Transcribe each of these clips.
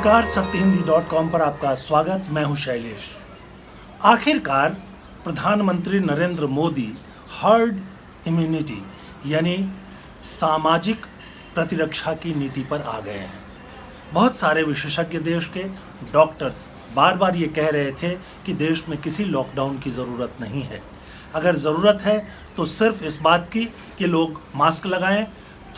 नमस्कार, सत्यहिंदी.com पर आपका स्वागत। मैं हूं शैलेश। आखिरकार प्रधानमंत्री नरेंद्र मोदी हर्ड इम्यूनिटी यानी सामाजिक प्रतिरक्षा की नीति पर आ गए हैं। बहुत सारे विशेषज्ञ देश के डॉक्टर्स बार बार ये कह रहे थे कि देश में किसी लॉकडाउन की ज़रूरत नहीं है। अगर ज़रूरत है तो सिर्फ इस बात की कि लोग मास्क लगाएं,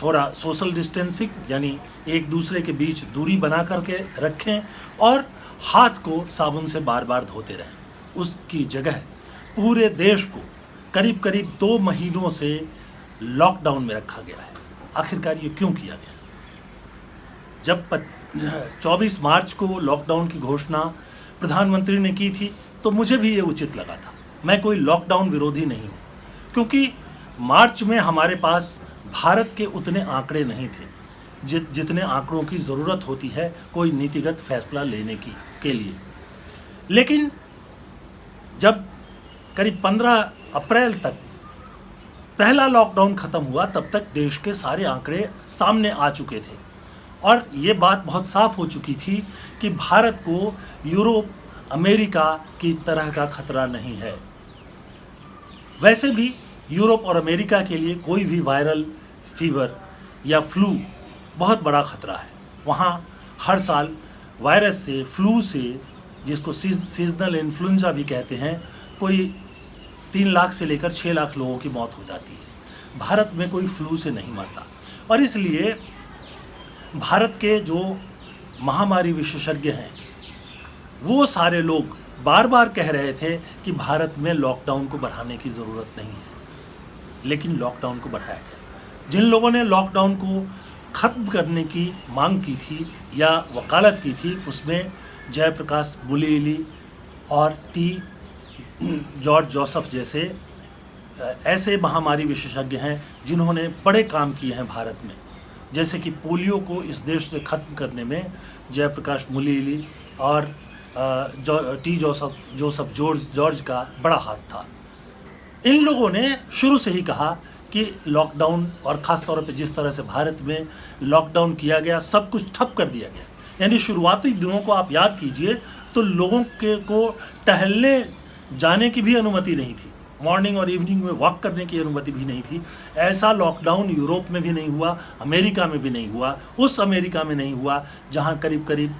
थोड़ा सोशल डिस्टेंसिंग यानी एक दूसरे के बीच दूरी बना करके रखें और हाथ को साबुन से बार बार धोते रहें। उसकी जगह पूरे देश को करीब करीब 2 महीनों से लॉकडाउन में रखा गया है। आखिरकार ये क्यों किया गया? जब 24 मार्च को लॉकडाउन की घोषणा प्रधानमंत्री ने की थी तो मुझे भी ये उचित लगा था। मैं कोई लॉकडाउन विरोधी नहीं हूँ, क्योंकि मार्च में हमारे पास भारत के उतने आंकड़े नहीं थे जितने आंकड़ों की ज़रूरत होती है कोई नीतिगत फैसला लेने के लिए। लेकिन जब करीब 15 अप्रैल तक पहला लॉकडाउन ख़त्म हुआ तब तक देश के सारे आंकड़े सामने आ चुके थे और ये बात बहुत साफ हो चुकी थी कि भारत को यूरोप, अमेरिका की तरह का खतरा नहीं है। वैसे भी यूरोप और अमेरिका के लिए कोई भी वायरल फीवर या फ्लू बहुत बड़ा खतरा है। वहाँ हर साल वायरस से, फ्लू से, जिसको सीजनल इन्फ्लुएंजा भी कहते हैं, कोई 3 लाख से लेकर 6 लाख लोगों की मौत हो जाती है। भारत में कोई फ्लू से नहीं मरता और इसलिए भारत के जो महामारी विशेषज्ञ हैं वो सारे लोग बार बार कह रहे थे कि भारत में लॉकडाउन को बढ़ाने की ज़रूरत नहीं है, लेकिन लॉकडाउन को बढ़ाया गया। जिन लोगों ने लॉकडाउन को ख़त्म करने की मांग की थी या वकालत की थी उसमें जयप्रकाश बुलीली और टी जॉर्ज जोसेफ जैसे ऐसे महामारी विशेषज्ञ हैं जिन्होंने बड़े काम किए हैं भारत में। जैसे कि पोलियो को इस देश से ख़त्म करने में जयप्रकाश बुलीली और टी जोसेफ जॉर्ज का बड़ा हाथ था। इन लोगों ने शुरू से ही कहा कि लॉकडाउन, और ख़ास तौर पे जिस तरह से भारत में लॉकडाउन किया गया, सब कुछ ठप कर दिया गया। यानी शुरुआती दिनों को आप याद कीजिए तो लोगों को टहलने जाने की भी अनुमति नहीं थी, मॉर्निंग और इवनिंग में वॉक करने की अनुमति भी नहीं थी। ऐसा लॉकडाउन यूरोप में भी नहीं हुआ, अमेरिका में भी नहीं हुआ। उस अमेरिका में नहीं हुआ जहाँ करीब करीब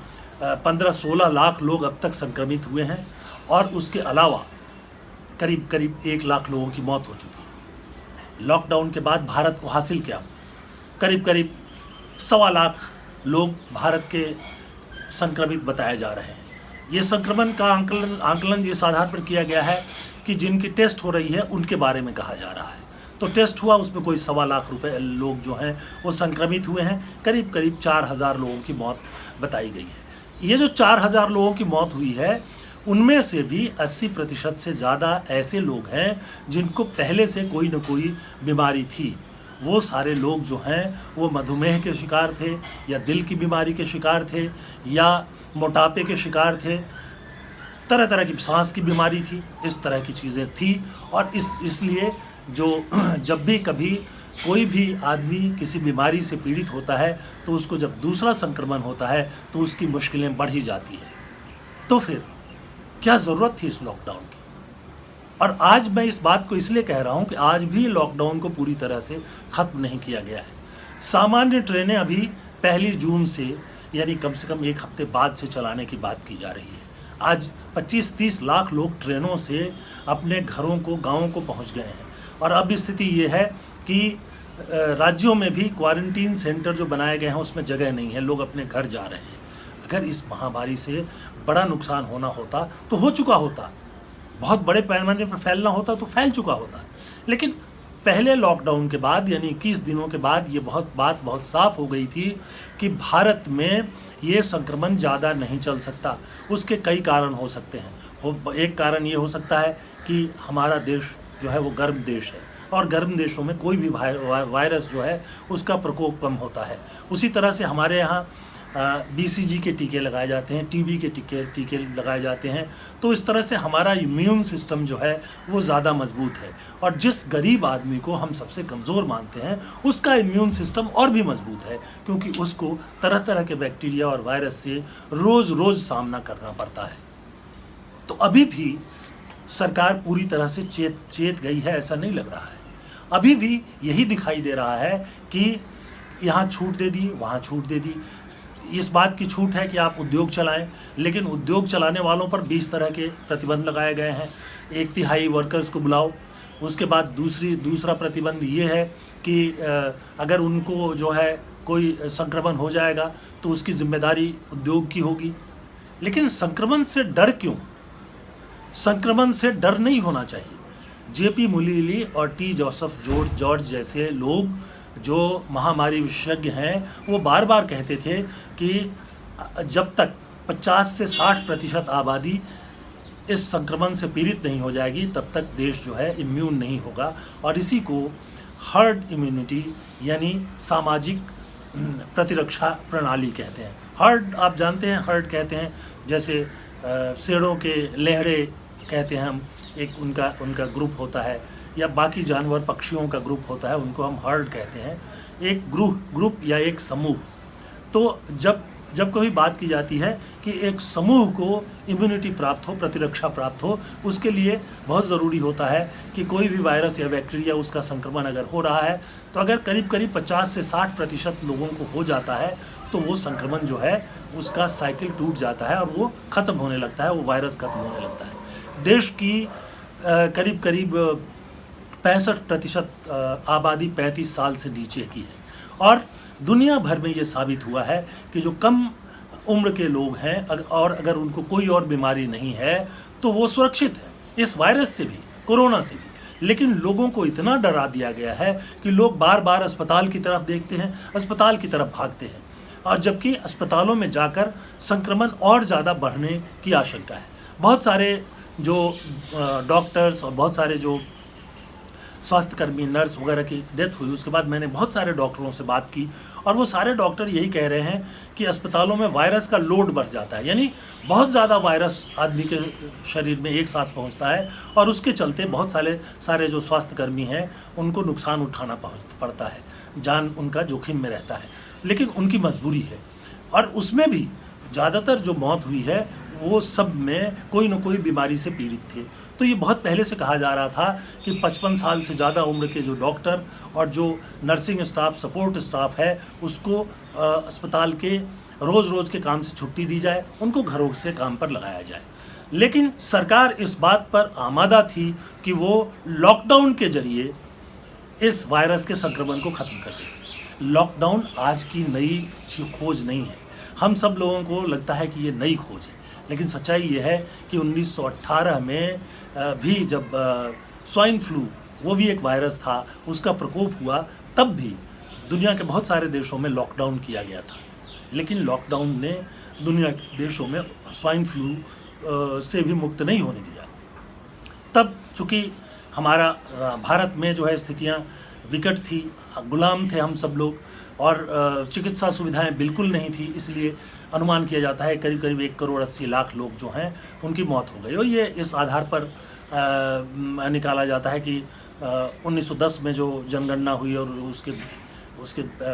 15-16 लाख लोग अब तक संक्रमित हुए हैं और उसके अलावा करीब करीब 1 लाख लोगों की मौत हो चुकी है। लॉकडाउन के बाद भारत को हासिल क्या? करीब करीब 1.25 लाख लोग भारत के संक्रमित बताए जा रहे हैं। ये संक्रमण का आंकलन इस आधार पर किया गया है कि जिनकी टेस्ट हो रही है उनके बारे में कहा जा रहा है। तो टेस्ट हुआ, उसमें कोई 1.25 लाख लोग जो हैं वो संक्रमित हुए हैं। करीब करीब 4,000 लोगों की मौत बताई गई है। ये जो 4,000 लोगों की मौत हुई है उनमें से भी 80% से ज़्यादा ऐसे लोग हैं जिनको पहले से कोई न कोई बीमारी थी। वो सारे लोग जो हैं वो मधुमेह के शिकार थे या दिल की बीमारी के शिकार थे या मोटापे के शिकार थे, तरह तरह की सांस की बीमारी थी, इस तरह की चीज़ें थी। और इसलिए जो जब भी कभी कोई भी आदमी किसी बीमारी से पीड़ित होता है तो उसको जब दूसरा संक्रमण होता है तो उसकी मुश्किलें बढ़ ही जाती हैं। तो फिर क्या ज़रूरत थी इस लॉकडाउन की? और आज मैं इस बात को इसलिए कह रहा हूँ कि आज भी लॉकडाउन को पूरी तरह से ख़त्म नहीं किया गया है। सामान्य ट्रेनें अभी 1 जून से यानी कम से कम 1 हफ्ते बाद से चलाने की बात की जा रही है। आज 25-30 लाख लोग ट्रेनों से अपने घरों को, गाँवों को पहुँच गए हैं। और अब स्थिति ये है कि राज्यों में भी क्वारंटीन सेंटर जो बनाए गए हैं उसमें जगह नहीं है, लोग अपने घर जा रहे हैं। अगर इस महामारी से बड़ा नुकसान होना होता तो हो चुका होता, बहुत बड़े पैमाने पर फैलना होता तो फैल चुका होता। लेकिन पहले लॉकडाउन के बाद यानी 21 दिनों के बाद ये बात बहुत साफ हो गई थी कि भारत में ये संक्रमण ज़्यादा नहीं चल सकता। उसके कई कारण हो सकते हैं। एक कारण ये हो सकता है कि हमारा देश जो है वो गर्म देश है और गर्म देशों में कोई भी वायरस जो है उसका प्रकोप कम होता है। उसी तरह से हमारे यहाँ BCG के टीके लगाए जाते हैं, TB के टीके लगाए जाते हैं। तो इस तरह से हमारा इम्यून सिस्टम जो है वो ज़्यादा मजबूत है, और जिस गरीब आदमी को हम सबसे कमज़ोर मानते हैं उसका इम्यून सिस्टम और भी मजबूत है, क्योंकि उसको तरह तरह के बैक्टीरिया और वायरस से रोज़ रोज़ सामना करना पड़ता है। तो अभी भी सरकार पूरी तरह से चेत गई है ऐसा नहीं लग रहा है। अभी भी यही दिखाई दे रहा है कि यहाँ छूट दे दी, वहाँ छूट दे दी। इस बात की छूट है कि आप उद्योग चलाएं, लेकिन उद्योग चलाने वालों पर 20 तरह के प्रतिबंध लगाए गए हैं। 1/3 वर्कर्स को बुलाओ। उसके बाद दूसरा प्रतिबंध ये है कि अगर उनको जो है कोई संक्रमण हो जाएगा तो उसकी जिम्मेदारी उद्योग की होगी। लेकिन संक्रमण से डर क्यों? संक्रमण से डर नहीं होना चाहिए। JP मुलीली और T जोसेफ जॉर्ज जैसे लोग जो महामारी विशेषज्ञ हैं वो बार बार कहते थे कि जब तक 50 से 60% आबादी इस संक्रमण से पीड़ित नहीं हो जाएगी तब तक देश जो है इम्यून नहीं होगा। और इसी को हर्ड इम्यूनिटी यानी सामाजिक प्रतिरक्षा प्रणाली कहते हैं। हर्ड आप जानते हैं, हर्ड कहते हैं जैसे शेरों के लेहड़े कहते हैं हम, एक उनका ग्रुप होता है, या बाकी जानवर पक्षियों का ग्रुप होता है, उनको हम हर्ड कहते हैं, एक ग्रुप या एक समूह। तो जब कभी बात की जाती है कि एक समूह को इम्यूनिटी प्राप्त हो, प्रतिरक्षा प्राप्त हो, उसके लिए बहुत ज़रूरी होता है कि कोई भी वायरस या बैक्टीरिया उसका संक्रमण अगर हो रहा है तो अगर करीब 50 से 60% लोगों को हो जाता है तो वो संक्रमण जो है उसका साइकिल टूट जाता है और वो ख़त्म होने लगता है, वो वायरस ख़त्म होने लगता है। देश की करीब 65% आबादी 35 साल से नीचे की है, और दुनिया भर में ये साबित हुआ है कि जो कम उम्र के लोग हैं और अगर उनको कोई और बीमारी नहीं है तो वो सुरक्षित है इस वायरस से भी, कोरोना से भी। लेकिन लोगों को इतना डरा दिया गया है कि लोग बार बार अस्पताल की तरफ देखते हैं, अस्पताल की तरफ भागते हैं, और जबकि अस्पतालों में जाकर संक्रमण और ज़्यादा बढ़ने की आशंका है। बहुत सारे जो डॉक्टर्स और बहुत सारे जो स्वास्थ्यकर्मी, नर्स वगैरह की डेथ हुई, उसके बाद मैंने बहुत सारे डॉक्टरों से बात की और वो सारे डॉक्टर यही कह रहे हैं कि अस्पतालों में वायरस का लोड बढ़ जाता है, यानी बहुत ज़्यादा वायरस आदमी के शरीर में एक साथ पहुंचता है और उसके चलते बहुत सारे जो स्वास्थ्यकर्मी हैं उनको नुकसान उठाना पड़ता है, जान उनका जोखिम में रहता है। लेकिन उनकी मजबूरी है, और उसमें भी ज़्यादातर जो मौत हुई है वो सब में कोई न कोई बीमारी से पीड़ित थे। तो ये बहुत पहले से कहा जा रहा था कि 55 साल से ज़्यादा उम्र के जो डॉक्टर और जो नर्सिंग स्टाफ, सपोर्ट स्टाफ है, उसको अस्पताल के रोज़ के काम से छुट्टी दी जाए, उनको घरों से काम पर लगाया जाए। लेकिन सरकार इस बात पर आमादा थी कि वो लॉकडाउन के जरिए इस वायरस के संक्रमण को ख़त्म कर देगी। लॉकडाउन आज की नई खोज नहीं है। हम सब लोगों को लगता है कि ये नई खोज है, लेकिन सच्चाई ये है कि 1918 में भी जब स्वाइन फ्लू, वो भी एक वायरस था, उसका प्रकोप हुआ, तब भी दुनिया के बहुत सारे देशों में लॉकडाउन किया गया था। लेकिन लॉकडाउन ने दुनिया के देशों में स्वाइन फ्लू से भी मुक्त नहीं होने दिया। तब चूँकि हमारा भारत में जो है स्थितियाँ विकट थी, गुलाम थे हम सब लोग, और चिकित्सा सुविधाएं बिल्कुल नहीं थी, इसलिए अनुमान किया जाता है करीब 1 करोड़ 80 लाख लोग जो हैं उनकी मौत हो गई। और ये इस आधार पर निकाला जाता है कि 1910 में जो जनगणना हुई और उसके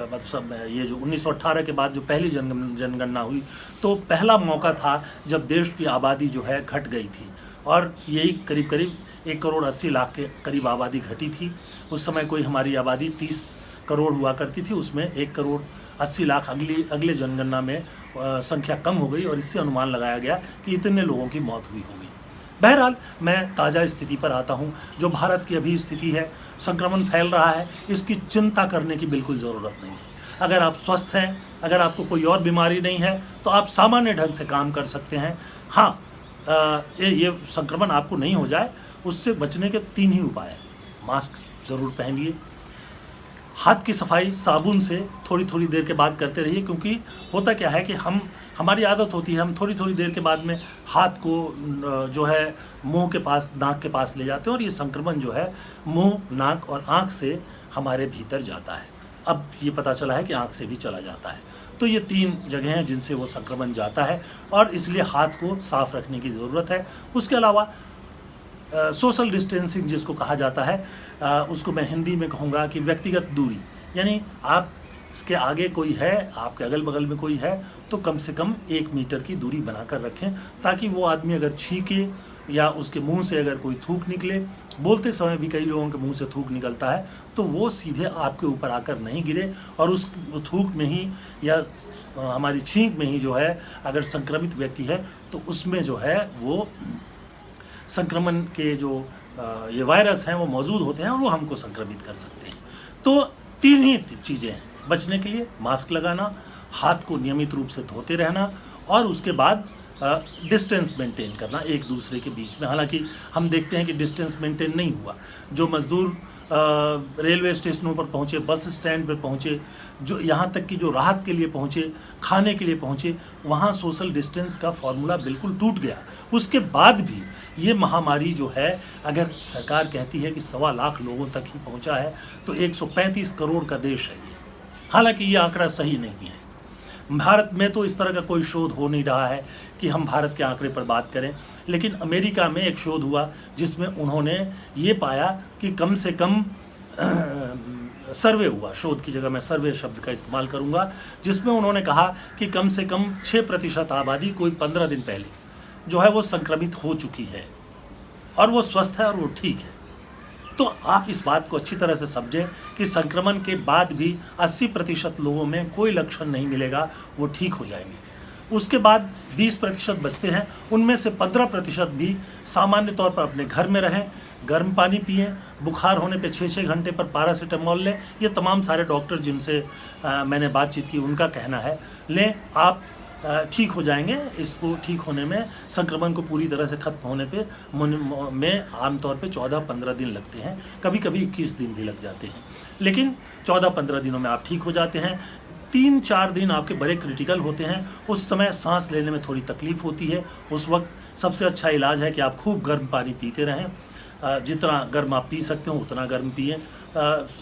मतलब ये जो 1918 के बाद जो पहली जनगणना हुई, तो पहला मौका था जब देश की आबादी जो है घट गई थी, और यही करीब 1 करोड़ 80 लाख के करीब आबादी घटी थी। उस समय कोई हमारी आबादी 30 करोड़ हुआ करती थी, उसमें 1 करोड़ 80 लाख अगले जनगणना में संख्या कम हो गई, और इससे अनुमान लगाया गया कि इतने लोगों की मौत हुई होगी। बहरहाल मैं ताज़ा स्थिति पर आता हूँ। जो भारत की अभी स्थिति है, संक्रमण फैल रहा है, इसकी चिंता करने की बिल्कुल ज़रूरत नहीं है। अगर आप स्वस्थ हैं, अगर आपको कोई और बीमारी नहीं है, तो आप सामान्य ढंग से काम कर सकते हैं। हाँ, ये संक्रमण आपको नहीं हो जाए, उससे बचने के 3 ही उपाय हैं। मास्क ज़रूर पहनिए, हाथ की सफाई साबुन से थोड़ी देर के बाद करते रहिए, क्योंकि होता क्या है कि हमारी आदत होती है, हम थोड़ी देर के बाद में हाथ को जो है मुंह के पास, नाक के पास ले जाते हैं, और ये संक्रमण जो है मुंह, नाक और आँख से हमारे भीतर जाता है। अब ये पता चला है कि आँख से भी चला जाता है। तो ये 3 जगह हैं जिनसे वो संक्रमण जाता है और इसलिए हाथ को साफ रखने की ज़रूरत है। उसके अलावा सोशल डिस्टेंसिंग जिसको कहा जाता है, उसको मैं हिंदी में कहूँगा कि व्यक्तिगत दूरी, यानी आप इसके आगे कोई है, आपके अगल बगल में कोई है तो कम से कम 1 मीटर की दूरी बनाकर रखें, ताकि वो आदमी अगर छींके या उसके मुंह से अगर कोई थूक निकले, बोलते समय भी कई लोगों के मुंह से थूक निकलता है, तो वो सीधे आपके ऊपर आकर नहीं गिरे और उस थूक में ही या हमारी छींक में ही जो है अगर संक्रमित व्यक्ति है तो उसमें जो है वो संक्रमण के जो ये वायरस हैं वो मौजूद होते हैं और वो हमको संक्रमित कर सकते हैं। तो 3 ही चीज़ें हैं बचने के लिए: मास्क लगाना, हाथ को नियमित रूप से धोते रहना और उसके बाद डिस्टेंस मेंटेन करना एक दूसरे के बीच में। हालांकि हम देखते हैं कि डिस्टेंस मेंटेन नहीं हुआ। जो मज़दूर रेलवे स्टेशनों पर पहुँचे, बस स्टैंड पर पहुँचे, जो यहाँ तक कि जो राहत के लिए पहुँचे, खाने के लिए पहुँचे, वहाँ सोशल डिस्टेंस का फॉर्मूला बिल्कुल टूट गया। उसके बाद भी ये महामारी जो है, अगर सरकार कहती है कि 1.25 लाख लोगों तक ही पहुँचा है, तो 135 करोड़ का देश है ये। हालांकि ये आंकड़ा सही नहीं है। भारत में तो इस तरह का कोई शोध हो नहीं रहा है कि हम भारत के आंकड़े पर बात करें, लेकिन अमेरिका में एक शोध हुआ जिसमें उन्होंने ये पाया कि कम से कम सर्वे हुआ, शोध की जगह मैं सर्वे शब्द का इस्तेमाल करूंगा, जिसमें उन्होंने कहा कि कम से कम 6% आबादी कोई 15 दिन पहले जो है वो संक्रमित हो चुकी है और वो स्वस्थ है और वो ठीक है। तो आप इस बात को अच्छी तरह से समझें कि संक्रमण के बाद भी 80% लोगों में कोई लक्षण नहीं मिलेगा, वो ठीक हो जाएंगे। उसके बाद 20% बचते हैं, उनमें से 15% भी सामान्य तौर पर अपने घर में रहें, गर्म पानी पिएं, बुखार होने पे 6-6 घंटे पर पैरासीटामोल लें। ये तमाम सारे डॉक्टर जिनसे मैंने बातचीत की उनका कहना है, लें, आप ठीक हो जाएंगे। इसको ठीक होने में, संक्रमण को पूरी तरह से खत्म होने पे में आमतौर पे 14-15 दिन लगते हैं, कभी कभी 21 दिन भी लग जाते हैं, लेकिन 14-15 दिनों में आप ठीक हो जाते हैं। 3-4 दिन आपके बड़े क्रिटिकल होते हैं, उस समय सांस लेने में थोड़ी तकलीफ होती है। उस वक्त सबसे अच्छा इलाज है कि आप खूब गर्म पानी पीते रहें, जितना गर्म आप पी सकते हो उतना गर्म पिएं।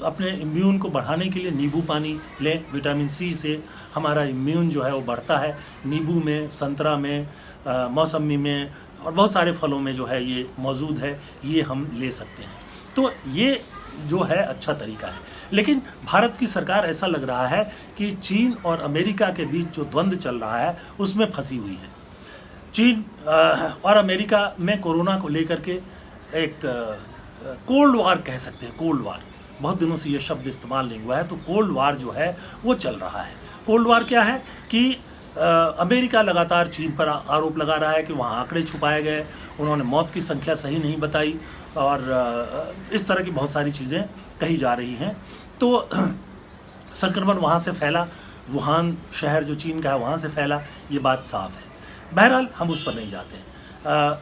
अपने इम्यून को बढ़ाने के लिए नींबू पानी लें, विटामिन सी से हमारा इम्यून जो है वो बढ़ता है। नींबू में, संतरा में, मौसमी में और बहुत सारे फलों में जो है ये मौजूद है, ये हम ले सकते हैं। तो ये जो है अच्छा तरीका है। लेकिन भारत की सरकार ऐसा लग रहा है कि चीन और अमेरिका के बीच जो द्वंद्व चल रहा है उसमें फंसी हुई है। चीन और अमेरिका में कोरोना को लेकर के एक कोल्ड वार कह सकते हैं, कोल्ड वार, बहुत दिनों से ये शब्द इस्तेमाल नहीं हुआ है, तो कोल्ड वार जो है वो चल रहा है। कोल्ड वार क्या है कि अमेरिका लगातार चीन पर आरोप लगा रहा है कि वहाँ आंकड़े छुपाए गए, उन्होंने मौत की संख्या सही नहीं बताई और इस तरह की बहुत सारी चीज़ें कही जा रही हैं। तो संक्रमण वहाँ से फैला, वुहान शहर जो चीन का है वहाँ से फैला, ये बात साफ है। बहरहाल हम उस पर नहीं जाते हैं।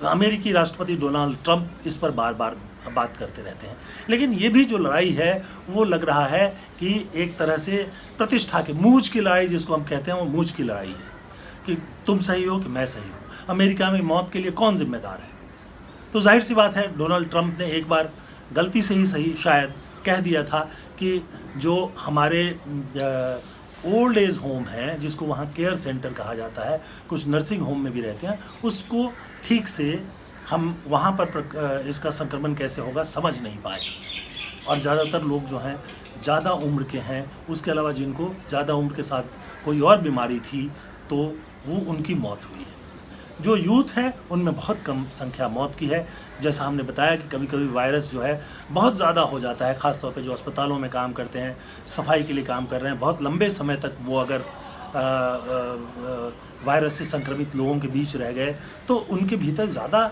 अमेरिकी राष्ट्रपति डोनाल्ड ट्रंप इस पर बार बार बात करते रहते हैं, लेकिन ये भी जो लड़ाई है वो लग रहा है कि एक तरह से प्रतिष्ठा की, मूंछ की लड़ाई जिसको हम कहते हैं, वो मूंछ की लड़ाई है कि तुम सही हो कि मैं सही हूँ। अमेरिका में मौत के लिए कौन जिम्मेदार है? तो जाहिर सी बात है, डोनाल्ड ट्रंप ने एक बार गलती से ही सही शायद कह दिया था कि जो हमारे ओल्ड एज होम है, जिसको वहाँ केयर सेंटर कहा जाता है, कुछ नर्सिंग होम में भी रहते हैं, उसको ठीक से हम वहाँ पर इसका संक्रमण कैसे होगा समझ नहीं पाए। और ज़्यादातर लोग जो हैं ज़्यादा उम्र के हैं, उसके अलावा जिनको ज़्यादा उम्र के साथ कोई और बीमारी थी तो वो उनकी मौत हुई है। जो यूथ है उनमें बहुत कम संख्या मौत की है। जैसा हमने बताया कि कभी कभी वायरस जो है बहुत ज़्यादा हो जाता है, ख़ासतौर पे जो अस्पतालों में काम करते हैं, सफाई के लिए काम कर रहे हैं, बहुत लंबे समय तक वो अगर वायरस से संक्रमित लोगों के बीच रह गए तो उनके भीतर ज़्यादा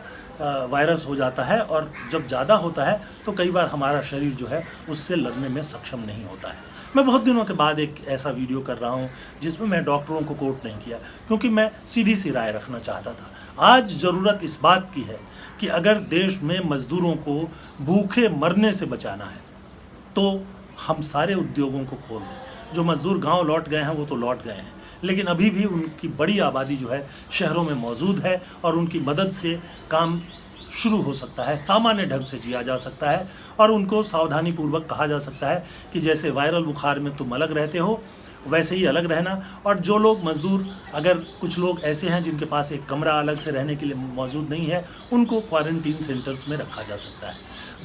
वायरस हो जाता है, और जब ज़्यादा होता है तो कई बार हमारा शरीर जो है उससे लड़ने में सक्षम नहीं होता है। मैं बहुत दिनों के बाद एक ऐसा वीडियो कर रहा हूं जिसमें मैं डॉक्टरों को कोट नहीं किया, क्योंकि मैं सीधी सी राय रखना चाहता था। आज ज़रूरत इस बात की है कि अगर देश में मज़दूरों को भूखे मरने से बचाना है तो हम सारे उद्योगों को खोल दें। जो मज़दूर गांव लौट गए हैं वो तो लौट गए हैं, लेकिन अभी भी उनकी बड़ी आबादी जो है शहरों में मौजूद है और उनकी मदद से काम शुरू हो सकता है, सामान्य ढंग से जिया जा सकता है और उनको सावधानीपूर्वक कहा जा सकता है कि जैसे वायरल बुखार में तुम अलग रहते हो वैसे ही अलग रहना। और जो लोग मज़दूर, अगर कुछ लोग ऐसे हैं जिनके पास एक कमरा अलग से रहने के लिए मौजूद नहीं है, उनको क्वारंटीन सेंटर्स में रखा जा सकता है।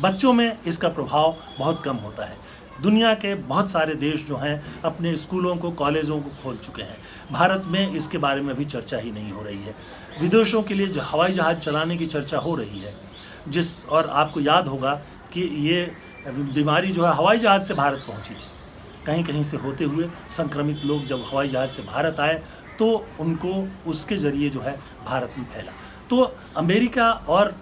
बच्चों में इसका प्रभाव बहुत कम होता है। दुनिया के बहुत सारे देश जो हैं अपने स्कूलों को, कॉलेजों को खोल चुके हैं। भारत में इसके बारे में अभी चर्चा ही नहीं हो रही है। विदेशों के लिए जो हवाई जहाज़ चलाने की चर्चा हो रही है, और आपको याद होगा कि ये बीमारी जो है हवाई जहाज़ से भारत पहुंची थी। कहीं कहीं से होते हुए संक्रमित लोग जब हवाई जहाज़ से भारत आए तो उनको उसके ज़रिए जो है भारत में फैला। तो अमेरिका और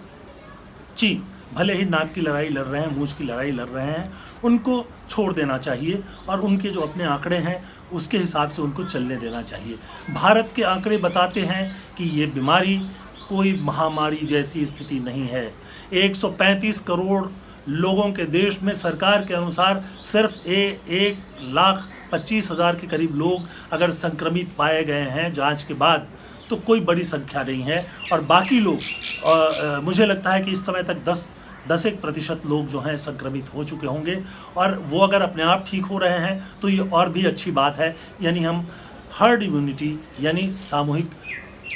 चीन भले ही नाक की लड़ाई लड़ रहे हैं, मूंछ की लड़ाई लड़ रहे हैं, उनको छोड़ देना चाहिए और उनके जो अपने आंकड़े हैं उसके हिसाब से उनको चलने देना चाहिए। भारत के आंकड़े बताते हैं कि ये बीमारी कोई महामारी जैसी स्थिति नहीं है। 135 करोड़ लोगों के देश में सरकार के अनुसार सिर्फ 1,25,000 के करीब लोग अगर संक्रमित पाए गए हैं जांच के बाद, तो कोई बड़ी संख्या नहीं है। और बाकी लोग मुझे लगता है कि इस समय तक 10% लोग जो हैं संक्रमित हो चुके होंगे और वो अगर अपने आप ठीक हो रहे हैं तो ये और भी अच्छी बात है। यानी हम हर्ड इम्यूनिटी यानी सामूहिक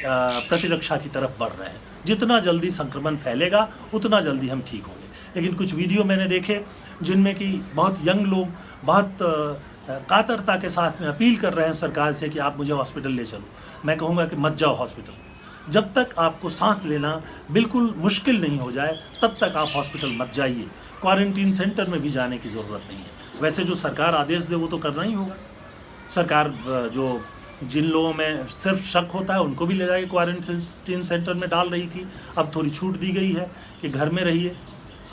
प्रतिरक्षा की तरफ बढ़ रहे हैं। जितना जल्दी संक्रमण फैलेगा उतना जल्दी हम ठीक होंगे। लेकिन कुछ वीडियो मैंने देखे जिनमें कि बहुत यंग लोग बहुत कातरता के साथ में अपील कर रहे हैं सरकार से कि आप मुझे हॉस्पिटल ले चलो। मैं कहूँगा कि मत जाओ हॉस्पिटल। जब तक आपको सांस लेना बिल्कुल मुश्किल नहीं हो जाए तब तक आप हॉस्पिटल मत जाइए। क्वारंटीन सेंटर में भी जाने की ज़रूरत नहीं है। वैसे जो सरकार आदेश दे वो तो करना ही होगा। सरकार जो जिन लोगों में सिर्फ शक होता है उनको भी ले जाके क्वारंटीन सेंटर में डाल रही थी। अब थोड़ी छूट दी गई है कि घर में रहिए।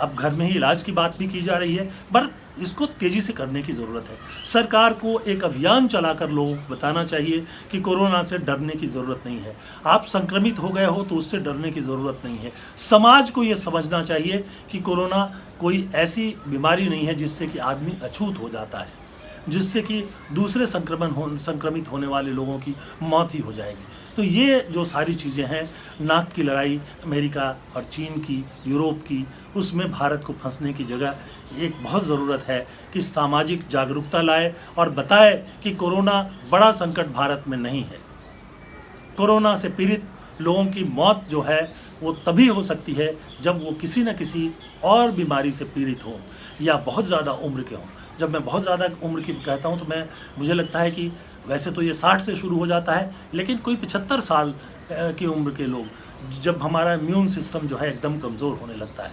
अब घर में ही इलाज की बात भी की जा रही है, पर इसको तेज़ी से करने की ज़रूरत है। सरकार को एक अभियान चलाकर लोगों को बताना चाहिए कि कोरोना से डरने की ज़रूरत नहीं है। आप संक्रमित हो गए हो तो उससे डरने की ज़रूरत नहीं है। समाज को ये समझना चाहिए कि कोरोना कोई ऐसी बीमारी नहीं है जिससे कि आदमी अछूत हो जाता है, जिससे कि दूसरे संक्रमित होने वाले लोगों की मौत ही हो जाएगी। तो ये जो सारी चीज़ें हैं, नाक की लड़ाई अमेरिका और चीन की, यूरोप की, उसमें भारत को फंसने की जगह एक बहुत ज़रूरत है कि सामाजिक जागरूकता लाए और बताए कि कोरोना बड़ा संकट भारत में नहीं है। कोरोना से पीड़ित लोगों की मौत जो है वो तभी हो सकती है जब वो किसी न किसी और बीमारी से पीड़ित हों या बहुत ज़्यादा उम्र के हों। जब मैं बहुत ज़्यादा उम्र की कहता हूँ तो मुझे लगता है कि वैसे तो ये 60 से शुरू हो जाता है, लेकिन कोई 75 साल की उम्र के लोग, जब हमारा इम्यून सिस्टम जो है एकदम कमज़ोर होने लगता है।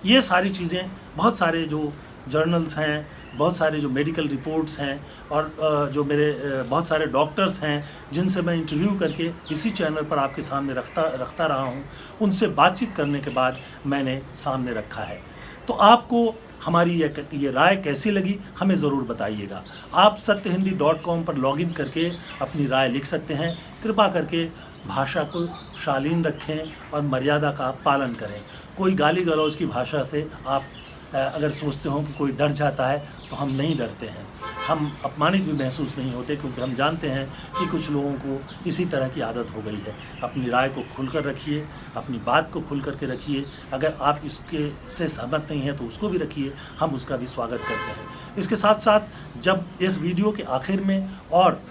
ये सारी चीज़ें, बहुत सारे जो जर्नल्स हैं, बहुत सारे जो मेडिकल रिपोर्ट्स हैं और जो मेरे बहुत सारे डॉक्टर्स हैं जिनसे मैं इंटरव्यू करके इसी चैनल पर आपके सामने रखता रहा हूँ, उनसे बातचीत करने के बाद मैंने सामने रखा है। तो आपको हमारी ये राय कैसी लगी हमें ज़रूर बताइएगा। आप satyhindi.com पर लॉगिन करके अपनी राय लिख सकते हैं। कृपा करके भाषा को शालीन रखें और मर्यादा का पालन करें। कोई गाली गलौज की भाषा से आप अगर सोचते हो कि कोई डर जाता है तो हम नहीं डरते हैं। हम अपमानित भी महसूस नहीं होते क्योंकि हम जानते हैं कि कुछ लोगों को इसी तरह की आदत हो गई है। अपनी राय को खुलकर रखिए, अपनी बात को खुल करके रखिए। अगर आप इसके से सहमत नहीं हैं तो उसको भी रखिए, हम उसका भी स्वागत करते हैं। इसके साथ साथ जब इस वीडियो के आखिर में और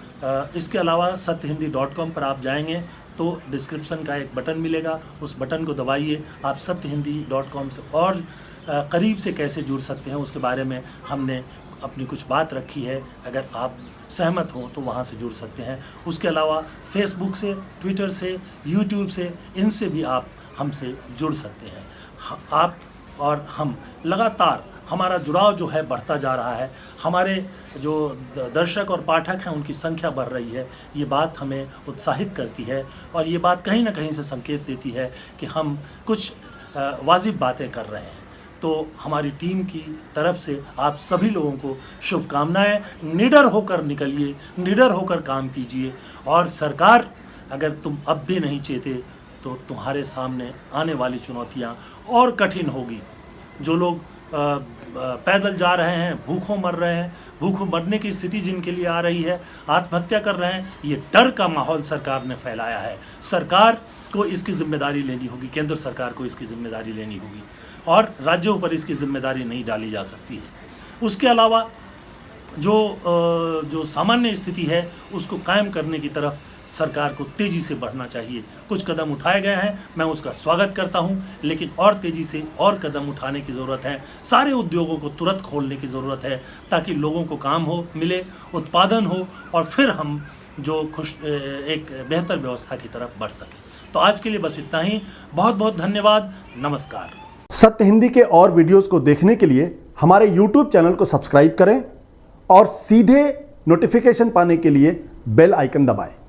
इसके अलावा satyhindi.com पर आप जाएंगे तो डिस्क्रिप्शन का एक बटन मिलेगा, उस बटन को दबाइए। आप satyhindi.com से और करीब से कैसे जुड़ सकते हैं उसके बारे में हमने अपनी कुछ बात रखी है। अगर आप सहमत हों तो वहाँ से जुड़ सकते हैं। उसके अलावा फेसबुक से, ट्विटर से, यूट्यूब से, इनसे भी आप हमसे जुड़ सकते हैं। आप और हम लगातार, हमारा जुड़ाव जो है बढ़ता जा रहा है। हमारे जो दर्शक और पाठक हैं उनकी संख्या बढ़ रही है। ये बात हमें उत्साहित करती है और ये बात कहीं ना कहीं से संकेत देती है कि हम कुछ वाजिब बातें कर रहे हैं। तो हमारी टीम की तरफ से आप सभी लोगों को शुभकामनाएं। निडर होकर निकलिए, निडर होकर काम कीजिए। और सरकार, अगर तुम अब भी नहीं चेते तो तुम्हारे सामने आने वाली चुनौतियां और कठिन होगी। जो लोग पैदल जा रहे हैं, भूखों मर रहे हैं, भूखों मरने की स्थिति जिनके लिए आ रही है, आत्महत्या कर रहे हैं, ये डर का माहौल सरकार ने फैलाया है। सरकार को इसकी जिम्मेदारी लेनी होगी, केंद्र सरकार को इसकी जिम्मेदारी लेनी होगी और राज्यों पर इसकी जिम्मेदारी नहीं डाली जा सकती है। उसके अलावा जो सामान्य स्थिति है उसको कायम करने की तरफ सरकार को तेज़ी से बढ़ना चाहिए। कुछ कदम उठाए गए हैं, मैं उसका स्वागत करता हूं, लेकिन और तेज़ी से और कदम उठाने की ज़रूरत है। सारे उद्योगों को तुरंत खोलने की ज़रूरत है ताकि लोगों को काम हो मिले, उत्पादन हो और फिर हम जो एक बेहतर व्यवस्था की तरफ बढ़ सकें। तो आज के लिए बस इतना ही। बहुत बहुत धन्यवाद। नमस्कार। सत्य हिंदी के और वीडियोस को देखने के लिए हमारे YouTube चैनल को सब्सक्राइब करें और सीधे नोटिफिकेशन पाने के लिए बेल आइकन दबाएं।